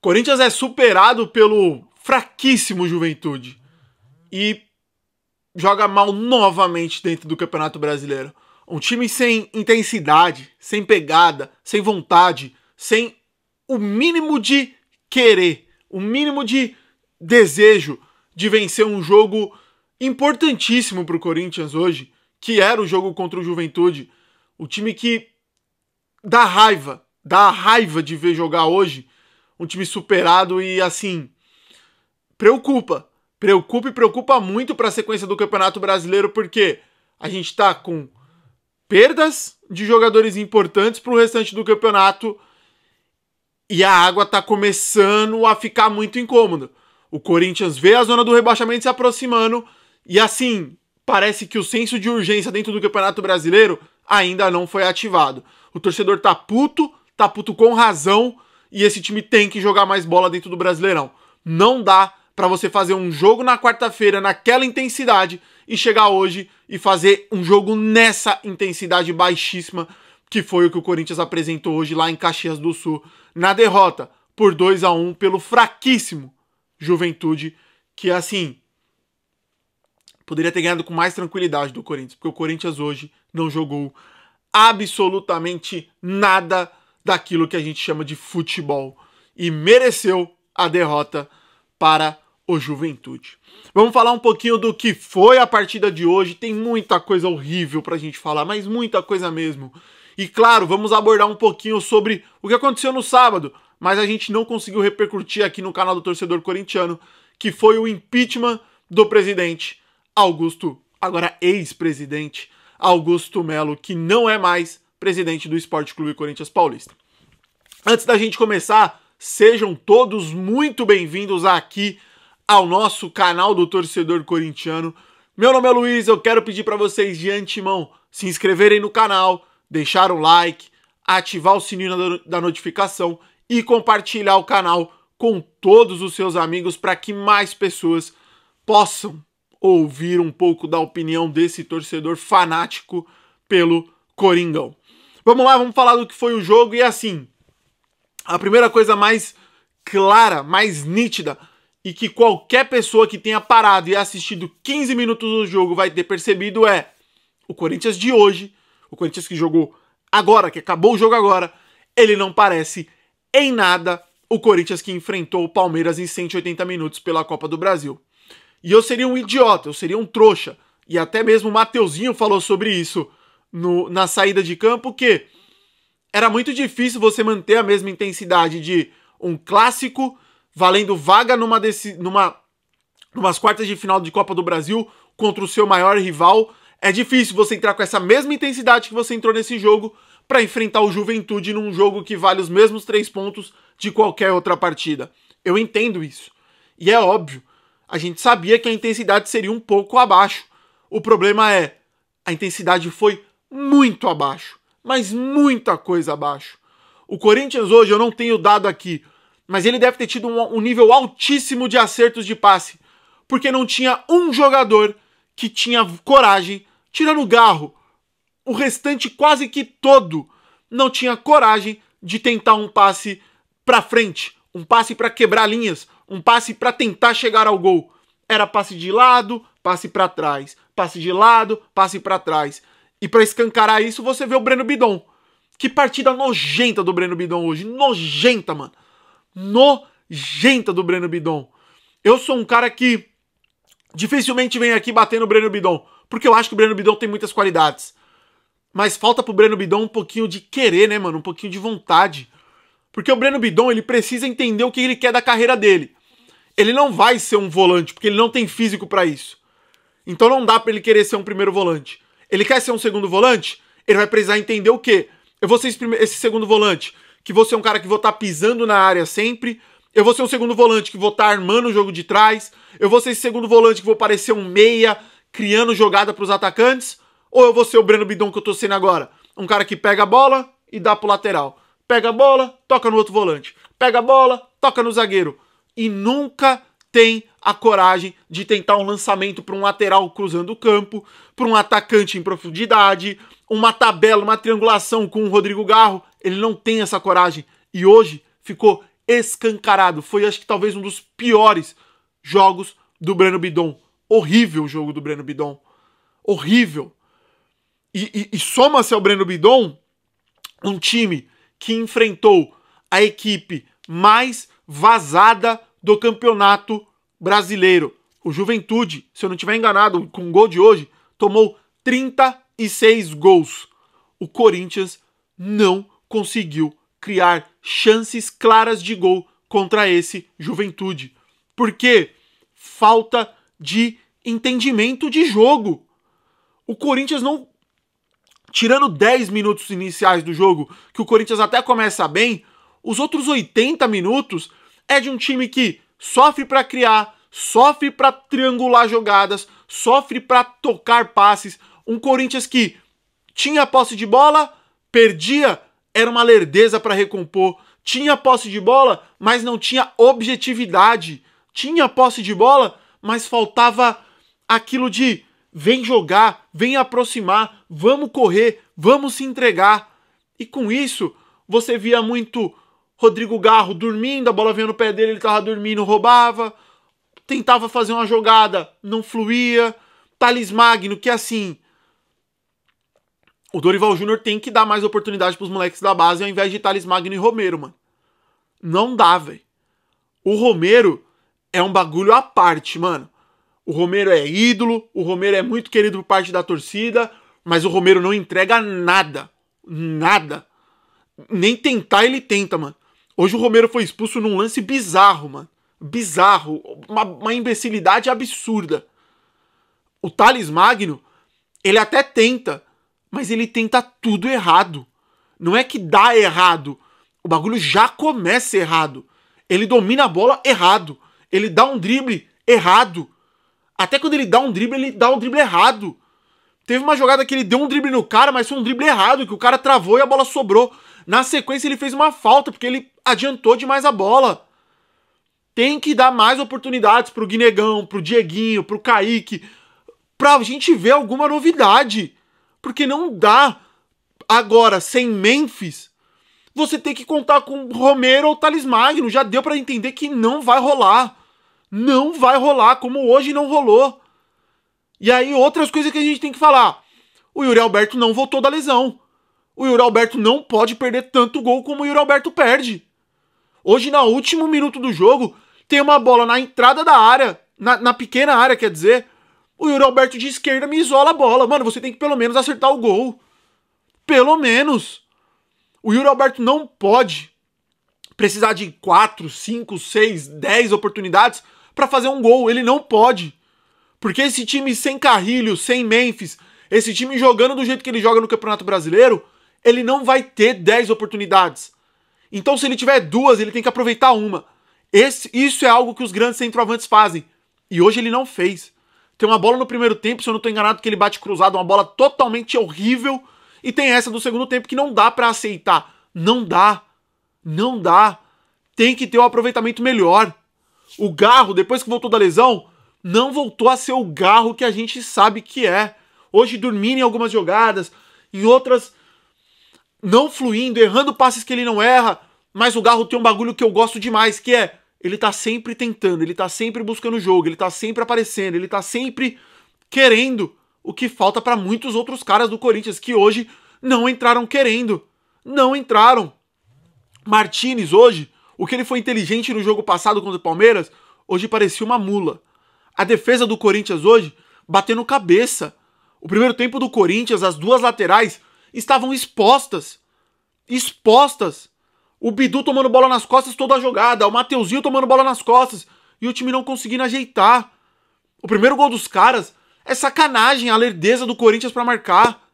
Corinthians é superado pelo fraquíssimo Juventude e joga mal novamente dentro do Campeonato Brasileiro. Um time sem intensidade, sem pegada, sem vontade, sem o mínimo de querer, o mínimo de desejo de vencer um jogo importantíssimo para o Corinthians hoje, que era o jogo contra o Juventude. O time que dá raiva de ver jogar hoje. Um time superado e, assim, preocupa e preocupa muito para a sequência do Campeonato Brasileiro, porque a gente tá com perdas de jogadores importantes para o restante do campeonato e a água tá começando a ficar muito incômoda. O Corinthians vê a zona do rebaixamento se aproximando e, assim, parece que o senso de urgência dentro do Campeonato Brasileiro ainda não foi ativado. O torcedor tá puto com razão, e esse time tem que jogar mais bola dentro do Brasileirão. Não dá pra você fazer um jogo na quarta-feira naquela intensidade e chegar hoje e fazer um jogo nessa intensidade baixíssima, que foi o que o Corinthians apresentou hoje lá em Caxias do Sul, na derrota por 2-1 pelo fraquíssimo Juventude, que, assim, poderia ter ganhado com mais tranquilidade do Corinthians, porque o Corinthians hoje não jogou absolutamente nada daquilo que a gente chama de futebol e mereceu a derrota para o Juventude. Vamos falar um pouquinho do que foi a partida de hoje. Tem muita coisa horrível pra gente falar, mas muita coisa mesmo. E claro, vamos abordar um pouquinho sobre o que aconteceu no sábado, mas a gente não conseguiu repercutir aqui no canal do Torcedor Corintiano, que foi o impeachment do presidente Augusto, agora ex-presidente Augusto Melo, que não é mais presidente do Esporte Clube Corinthians Paulista. Antes da gente começar, sejam todos muito bem-vindos aqui ao nosso canal do Torcedor Corintiano. Meu nome é Luiz, eu quero pedir para vocês de antemão se inscreverem no canal, deixar o like, ativar o sininho da notificação e compartilhar o canal com todos os seus amigos para que mais pessoas possam ouvir um pouco da opinião desse torcedor fanático pelo Coringão. Vamos lá, vamos falar do que foi o jogo e, assim, a primeira coisa mais clara, mais nítida e que qualquer pessoa que tenha parado e assistido 15 minutos do jogo vai ter percebido é o Corinthians de hoje, o Corinthians que jogou agora, que acabou o jogo agora, ele não parece em nada o Corinthians que enfrentou o Palmeiras em 180 minutos pela Copa do Brasil. E eu seria um idiota, eu seria um trouxa. E até mesmo o Mateuzinho falou sobre isso na saída de campo, que era muito difícil você manter a mesma intensidade de um clássico valendo vaga numas quartas de final de Copa do Brasil contra o seu maior rival. É difícil você entrar com essa mesma intensidade que você entrou nesse jogo para enfrentar o Juventude num jogo que vale os mesmos 3 pontos de qualquer outra partida. Eu entendo isso. E é óbvio. A gente sabia que a intensidade seria um pouco abaixo. O problema é, a intensidade foi muito abaixo, mas muita coisa abaixo. O Corinthians hoje, eu não tenho dado aqui, mas ele deve ter tido um nível altíssimo de acertos de passe, porque não tinha um jogador que tinha coragem, tirando o Garro, o restante quase que todo não tinha coragem de tentar um passe pra frente, um passe pra quebrar linhas, um passe para tentar chegar ao gol. Era passe de lado, passe para trás. Passe de lado, passe para trás. E para escancarar isso, você vê o Breno Bidon. Que partida nojenta do Breno Bidon hoje. Nojenta, mano. Nojenta do Breno Bidon. Eu sou um cara que dificilmente vem aqui bater no Breno Bidon, porque eu acho que o Breno Bidon tem muitas qualidades. Mas falta pro Breno Bidon um pouquinho de querer, né, mano? Um pouquinho de vontade. Porque o Breno Bidon, ele precisa entender o que ele quer da carreira dele. Ele não vai ser um volante, porque ele não tem físico pra isso. Então não dá pra ele querer ser um primeiro volante. Ele quer ser um segundo volante? Ele vai precisar entender o quê? Eu vou ser esse segundo volante, que vou ser um cara que vou estar pisando na área sempre. Eu vou ser um segundo volante que vou estar armando o jogo de trás. Eu vou ser esse segundo volante que vou parecer um meia, criando jogada pros atacantes. Ou eu vou ser o Breno Bidon que eu tô sendo agora? Um cara que pega a bola e dá pro lateral. Pega a bola, toca no outro volante. Pega a bola, toca no zagueiro. E nunca tem a coragem de tentar um lançamento para um lateral cruzando o campo, para um atacante em profundidade, uma tabela, uma triangulação com o Rodrigo Garro. Ele não tem essa coragem. E hoje ficou escancarado. Foi, acho que talvez um dos piores jogos do Breno Bidon. Horrível o jogo do Breno Bidon. Horrível. E soma-se ao Breno Bidon um time que enfrentou a equipe mais vazada do campeonato brasileiro. O Juventude, se eu não estiver enganado, com o gol de hoje, tomou 36 gols. O Corinthians não conseguiu criar chances claras de gol contra esse Juventude. Por quê? Falta de entendimento de jogo. O Corinthians não... Tirando 10 minutos iniciais do jogo, que o Corinthians até começa bem, os outros 80 minutos é de um time que sofre para criar, sofre para triangular jogadas, sofre para tocar passes. Um Corinthians que tinha posse de bola, perdia, era uma lerdeza para recompor. Tinha posse de bola, mas não tinha objetividade. Tinha posse de bola, mas faltava aquilo de vem jogar, vem aproximar, vamos correr, vamos se entregar. E com isso, você via muito Rodrigo Garro dormindo, a bola vinha no pé dele, ele tava dormindo, roubava. Tentava fazer uma jogada, não fluía. Thales Magno, que assim... O Dorival Júnior tem que dar mais oportunidade pros moleques da base ao invés de Thales Magno e Romero, mano. Não dá, velho. O Romero é um bagulho à parte, mano. O Romero é ídolo, o Romero é muito querido por parte da torcida, mas o Romero não entrega nada. Nada. Nem tentar ele tenta, mano. Hoje o Romero foi expulso num lance bizarro, mano. Bizarro. Uma imbecilidade absurda. O Thales Magno, ele até tenta, mas ele tenta tudo errado. Não é que dá errado. O bagulho já começa errado. Ele domina a bola errado. Ele dá um drible errado. Até quando ele dá um drible errado. Teve uma jogada que ele deu um drible no cara, mas foi um drible errado, que o cara travou e a bola sobrou. Na sequência ele fez uma falta, porque ele adiantou demais a bola. Tem que dar mais oportunidades pro Guinegão, pro Dieguinho, pro Kaique, pra gente ver alguma novidade. Porque não dá. Agora, sem Memphis, você tem que contar com Romero ou Thales Magno. Já deu pra entender que não vai rolar. Não vai rolar, como hoje não rolou. E aí, outras coisas que a gente tem que falar. O Yuri Alberto não voltou da lesão. O Yuri Alberto não pode perder tanto gol como o Yuri Alberto perde. Hoje, no último minuto do jogo, tem uma bola na entrada da área, na pequena área, quer dizer. O Yuri Alberto de esquerda me isola a bola. Mano, você tem que pelo menos acertar o gol. Pelo menos. O Yuri Alberto não pode precisar de 4, 5, 6, 10 oportunidades pra fazer um gol. Ele não pode. Porque esse time sem Carrilho, sem Memphis, esse time jogando do jeito que ele joga no Campeonato Brasileiro, ele não vai ter 10 oportunidades. Então se ele tiver 2, ele tem que aproveitar uma. Isso é algo que os grandes centroavantes fazem. E hoje ele não fez. Tem uma bola no primeiro tempo, se eu não tô enganado, que ele bate cruzado, uma bola totalmente horrível. E tem essa do segundo tempo que não dá pra aceitar. Não dá. Não dá. Tem que ter um aproveitamento melhor. O Garro, depois que voltou da lesão, não voltou a ser o Garro que a gente sabe que é. Hoje dormindo em algumas jogadas, em outras não fluindo, errando passes que ele não erra. Mas o Garro tem um bagulho que eu gosto demais, que é... Ele tá sempre tentando, ele tá sempre buscando o jogo, ele tá sempre aparecendo, ele tá sempre querendo, o que falta pra muitos outros caras do Corinthians que hoje não entraram querendo. Não entraram. Martínez hoje, o que ele foi inteligente no jogo passado contra o Palmeiras, hoje parecia uma mula. A defesa do Corinthians hoje batendo cabeça. O primeiro tempo do Corinthians, as duas laterais estavam expostas. Expostas. O Bidu tomando bola nas costas toda a jogada, o Mateuzinho tomando bola nas costas e o time não conseguindo ajeitar. O primeiro gol dos caras é sacanagem, a lerdeza do Corinthians pra marcar.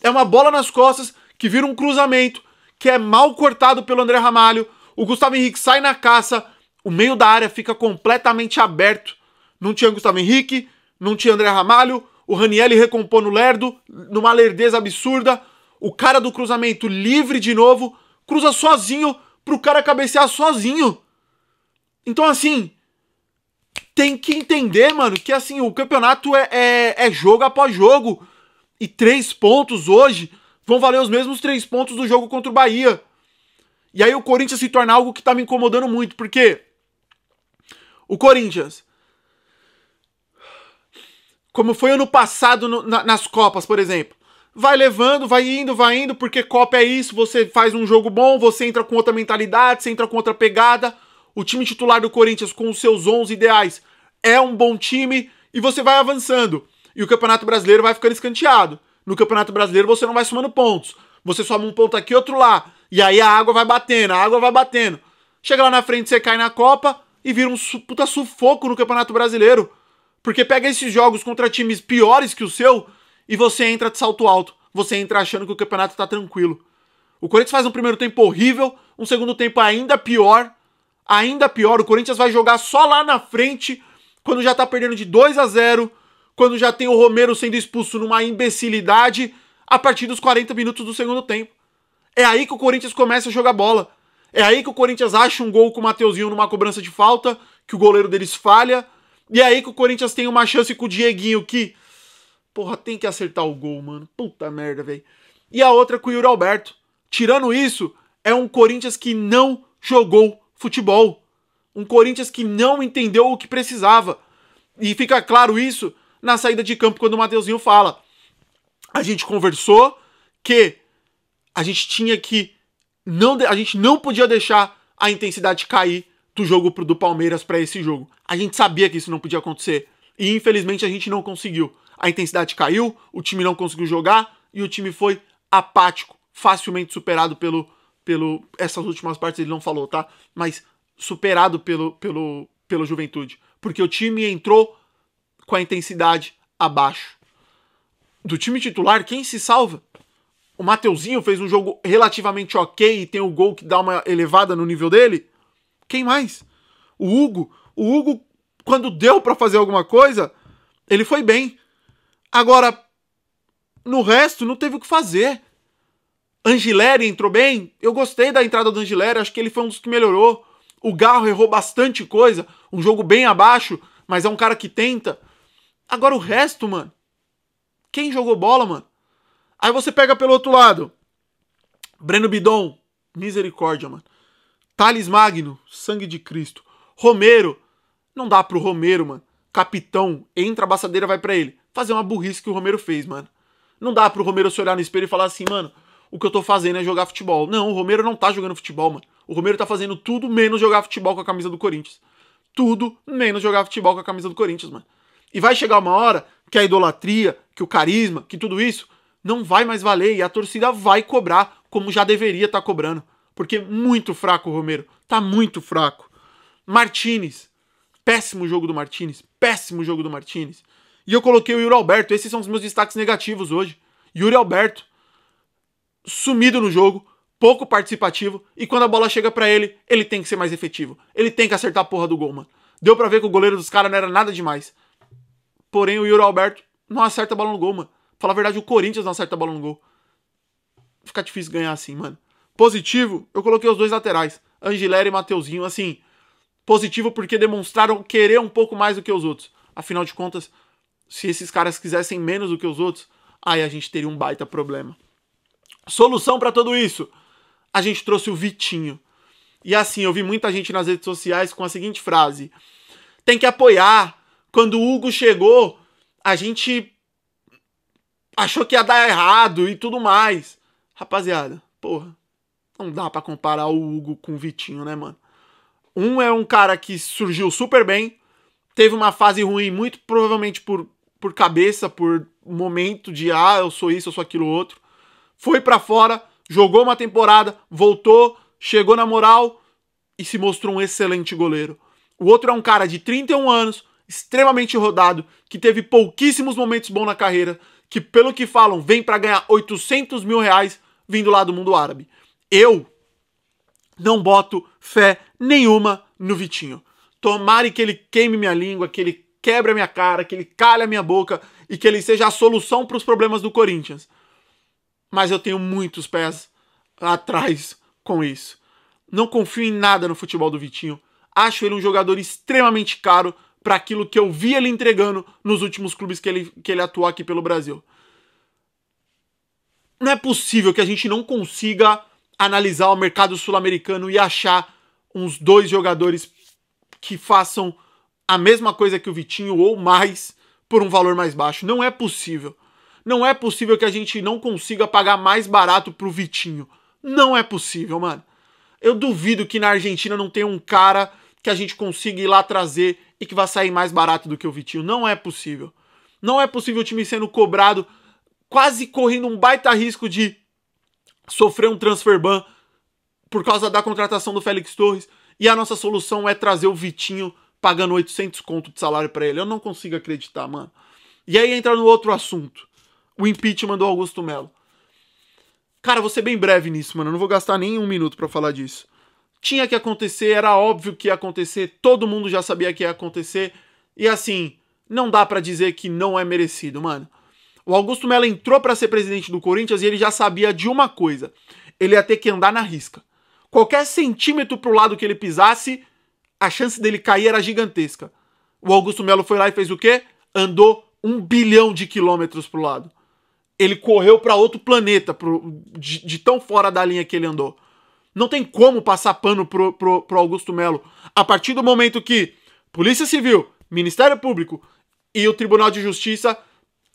É uma bola nas costas que vira um cruzamento, que é mal cortado pelo André Ramalho. O Gustavo Henrique sai na caça, o meio da área fica completamente aberto. Não tinha Gustavo Henrique, não tinha André Ramalho, o Ranielli recompõe no lerdo, numa lerdeza absurda. O cara do cruzamento livre de novo, cruza sozinho pro cara cabecear sozinho. Então, assim, tem que entender, mano, que assim, o campeonato é jogo após jogo. E 3 pontos hoje vão valer os mesmos 3 pontos do jogo contra o Bahia. E aí o Corinthians se torna algo que tá me incomodando muito, porque o Corinthians, como foi ano passado nas Copas, por exemplo, vai levando, vai indo, porque Copa é isso, você faz um jogo bom, você entra com outra mentalidade, você entra com outra pegada. O time titular do Corinthians, com os seus 11 ideais, é um bom time e você vai avançando. E o Campeonato Brasileiro vai ficando escanteado. No Campeonato Brasileiro você não vai somando pontos. Você soma um ponto aqui, outro lá. E aí a água vai batendo. Chega lá na frente, você cai na Copa e vira um puta sufoco no Campeonato Brasileiro. Porque pega esses jogos contra times piores que o seu e você entra de salto alto. Você entra achando que o campeonato tá tranquilo. O Corinthians faz um primeiro tempo horrível, um segundo tempo ainda pior. Ainda pior, o Corinthians vai jogar só lá na frente, quando já tá perdendo de 2-0, quando já tem o Romero sendo expulso numa imbecilidade, a partir dos 40 minutos do segundo tempo. É aí que o Corinthians começa a jogar bola. É aí que o Corinthians acha um gol com o Mateuzinho numa cobrança de falta, que o goleiro deles falha. E é aí que o Corinthians tem uma chance com o Dieguinho que... Porra, tem que acertar o gol, mano. Puta merda, velho. E a outra com o Yuri Alberto. Tirando isso, é um Corinthians que não jogou futebol. Um Corinthians que não entendeu o que precisava. E fica claro isso na saída de campo quando o Mateuzinho fala. A gente conversou que a gente tinha que... a gente não podia deixar a intensidade cair do jogo do Palmeiras para esse jogo. A gente sabia que isso não podia acontecer. E infelizmente a gente não conseguiu. A intensidade caiu, o time não conseguiu jogar e o time foi apático, facilmente superado pelo essas últimas partes ele não falou, tá? Mas superado pelo Juventude. Porque o time entrou com a intensidade abaixo. Do time titular, quem se salva? O Mateuzinho fez um jogo relativamente ok e tem o gol que dá uma elevada no nível dele. Quem mais? O Hugo, quando deu pra fazer alguma coisa, ele foi bem. Agora, no resto, não teve o que fazer. Angileri entrou bem. Eu gostei da entrada do Angileri, acho que ele foi um dos que melhorou. O Garro errou bastante coisa, um jogo bem abaixo, mas é um cara que tenta. Agora o resto, mano, quem jogou bola, mano? Aí você pega pelo outro lado, Breno Bidon, misericórdia, mano. Thales Magno, sangue de Cristo. Romero, não dá pro Romero, mano. Capitão, entra, a braçadeira vai pra ele. Fazer uma burrice que o Romero fez, mano. Não dá pro Romero se olhar no espelho e falar assim, mano, o que eu tô fazendo é jogar futebol. Não, o Romero não tá jogando futebol, mano. O Romero tá fazendo tudo menos jogar futebol com a camisa do Corinthians. Tudo menos jogar futebol com a camisa do Corinthians, mano. E vai chegar uma hora que a idolatria, que o carisma, que tudo isso não vai mais valer e a torcida vai cobrar como já deveria estar cobrando. Porque muito fraco o Romero. Tá muito fraco. Martínez. Péssimo jogo do Martínez. Péssimo jogo do Martínez. E eu coloquei o Yuri Alberto. Esses são os meus destaques negativos hoje. Yuri Alberto. Sumido no jogo. Pouco participativo. E quando a bola chega pra ele, ele tem que ser mais efetivo. Ele tem que acertar a porra do gol, mano. Deu pra ver que o goleiro dos caras não era nada demais. Porém, o Yuri Alberto não acerta a bola no gol, mano. Falar a verdade, o Corinthians não acerta a bola no gol. Fica difícil ganhar assim, mano. Positivo, eu coloquei os dois laterais. Angileri e Mateuzinho, assim... Positivo porque demonstraram querer um pouco mais do que os outros. Afinal de contas, se esses caras quisessem menos do que os outros, aí a gente teria um baita problema. Solução pra tudo isso? A gente trouxe o Vitinho. E assim, eu vi muita gente nas redes sociais com a seguinte frase. Tem que apoiar. Quando o Hugo chegou, a gente achou que ia dar errado e tudo mais. Rapaziada, porra, não dá pra comparar o Hugo com o Vitinho, né, mano? Um é um cara que surgiu super bem, teve uma fase ruim, muito provavelmente por cabeça, por momento de, eu sou isso, eu sou aquilo outro. Foi pra fora, jogou uma temporada, voltou, chegou na moral e se mostrou um excelente goleiro. O outro é um cara de 31 anos, extremamente rodado, que teve pouquíssimos momentos bons na carreira, que pelo que falam, vem pra ganhar 800 mil reais vindo lá do mundo árabe. Eu não boto fé nenhuma no Vitinho. Tomara que ele queime minha língua, que ele quebre a minha cara, que ele calhe a minha boca e que ele seja a solução para os problemas do Corinthians. Mas eu tenho muitos pés atrás com isso. Não confio em nada no futebol do Vitinho. Acho ele um jogador extremamente caro para aquilo que eu vi ele entregando nos últimos clubes que ele atuou aqui pelo Brasil. Não é possível que a gente não consiga analisar o mercado sul-americano e achar uns 2 jogadores que façam a mesma coisa que o Vitinho ou mais por um valor mais baixo. Não é possível. Não é possível que a gente não consiga pagar mais barato pro Vitinho. Não é possível, mano. Eu duvido que na Argentina não tenha um cara que a gente consiga ir lá trazer e que vai sair mais barato do que o Vitinho. Não é possível. Não é possível o time sendo cobrado, quase correndo um baita risco de sofrer um transfer ban por causa da contratação do Félix Torres, e a nossa solução é trazer o Vitinho pagando 800 conto de salário pra ele. Eu não consigo acreditar, mano. E aí entra no outro assunto. O impeachment do Augusto Melo. Cara, vou ser bem breve nisso, mano. Eu não vou gastar nem 1 minuto pra falar disso. Tinha que acontecer, era óbvio que ia acontecer, todo mundo já sabia que ia acontecer. E assim, não dá pra dizer que não é merecido, mano. O Augusto Melo entrou pra ser presidente do Corinthians e ele já sabia de uma coisa. Ele ia ter que andar na risca. Qualquer centímetro pro lado que ele pisasse, a chance dele cair era gigantesca. O Augusto Melo foi lá e fez o quê? Andou 1 bilhão de quilômetros pro lado. Ele correu pra outro planeta, de tão fora da linha que ele andou. Não tem como passar pano pro Augusto Melo. A partir do momento que Polícia Civil, Ministério Público e o Tribunal de Justiça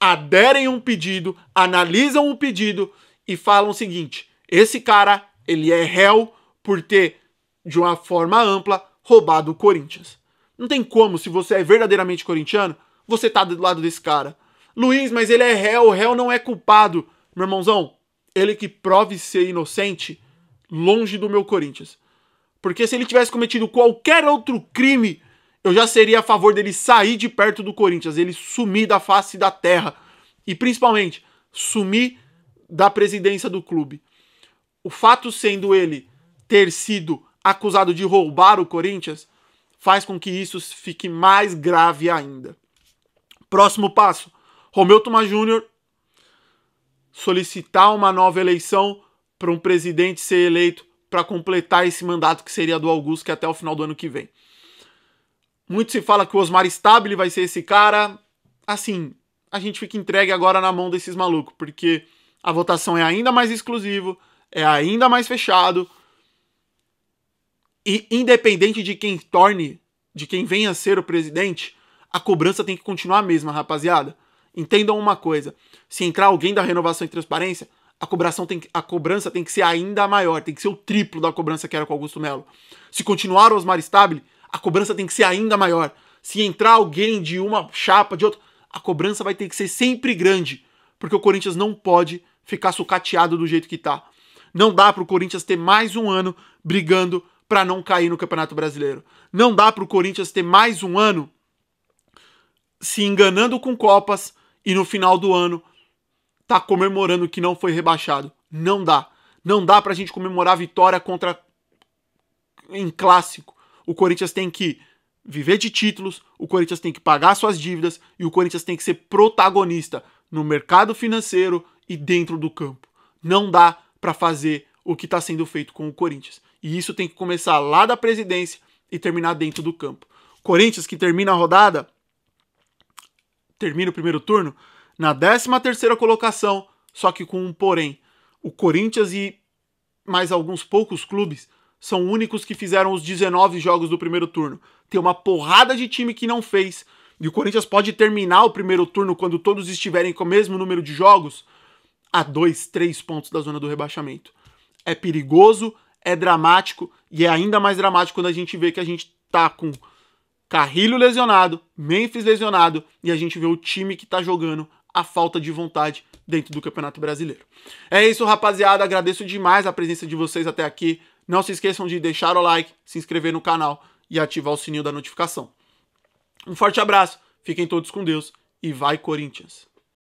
aderem um pedido, analisam o pedido e falam o seguinte: esse cara, ele é réu por ter, de uma forma ampla, roubado o Corinthians. Não tem como, se você é verdadeiramente corintiano, você tá do lado desse cara. Luiz, mas ele é réu, o réu não é culpado. Meu irmãozão, ele que prove ser inocente, longe do meu Corinthians. Porque se ele tivesse cometido qualquer outro crime, eu já seria a favor dele sair de perto do Corinthians, ele sumir da face da terra. E principalmente, sumir da presidência do clube. O fato sendo ele ter sido acusado de roubar o Corinthians, faz com que isso fique mais grave ainda. Próximo passo, Romeu Thomaz Júnior solicitar uma nova eleição para um presidente ser eleito para completar esse mandato que seria do Augusto, que é até o final do ano que vem. Muito se fala que o Osmar Stabile vai ser esse cara. Assim, a gente fica entregue agora na mão desses malucos, porque a votação é ainda mais exclusivo, é ainda mais fechado. E independente de quem venha a ser o presidente, a cobrança tem que continuar a mesma, rapaziada. Entendam uma coisa, se entrar alguém da Renovação e Transparência, a cobrança tem que ser ainda maior, tem que ser o triplo da cobrança que era com o Augusto Melo. Se continuar o Osmar Stabile, a cobrança tem que ser ainda maior. Se entrar alguém de uma chapa, de outra, a cobrança vai ter que ser sempre grande, porque o Corinthians não pode ficar sucateado do jeito que tá. Não dá pro Corinthians ter mais um ano brigando para não cair no Campeonato Brasileiro. Não dá pro Corinthians ter mais um ano se enganando com Copas e no final do ano tá comemorando que não foi rebaixado. Não dá. Não dá pra gente comemorar a vitória em clássico. O Corinthians tem que viver de títulos, o Corinthians tem que pagar suas dívidas e o Corinthians tem que ser protagonista no mercado financeiro e dentro do campo. Não dá pra fazer o que tá sendo feito com o Corinthians. E isso tem que começar lá da presidência e terminar dentro do campo. Corinthians que termina a rodada, termina o primeiro turno, na 13ª colocação, só que com um porém. O Corinthians e mais alguns poucos clubes são únicos que fizeram os 19 jogos do primeiro turno. Tem uma porrada de time que não fez. E o Corinthians pode terminar o primeiro turno quando todos estiverem com o mesmo número de jogos a 2, 3 pontos da zona do rebaixamento. É perigoso, é dramático e é ainda mais dramático quando a gente vê que a gente tá com Carrilho lesionado, Memphis lesionado e a gente vê o time que tá jogando a falta de vontade dentro do Campeonato Brasileiro. É isso, rapaziada. Agradeço demais a presença de vocês até aqui. Não se esqueçam de deixar o like, se inscrever no canal e ativar o sininho da notificação. Um forte abraço, fiquem todos com Deus e vai Corinthians!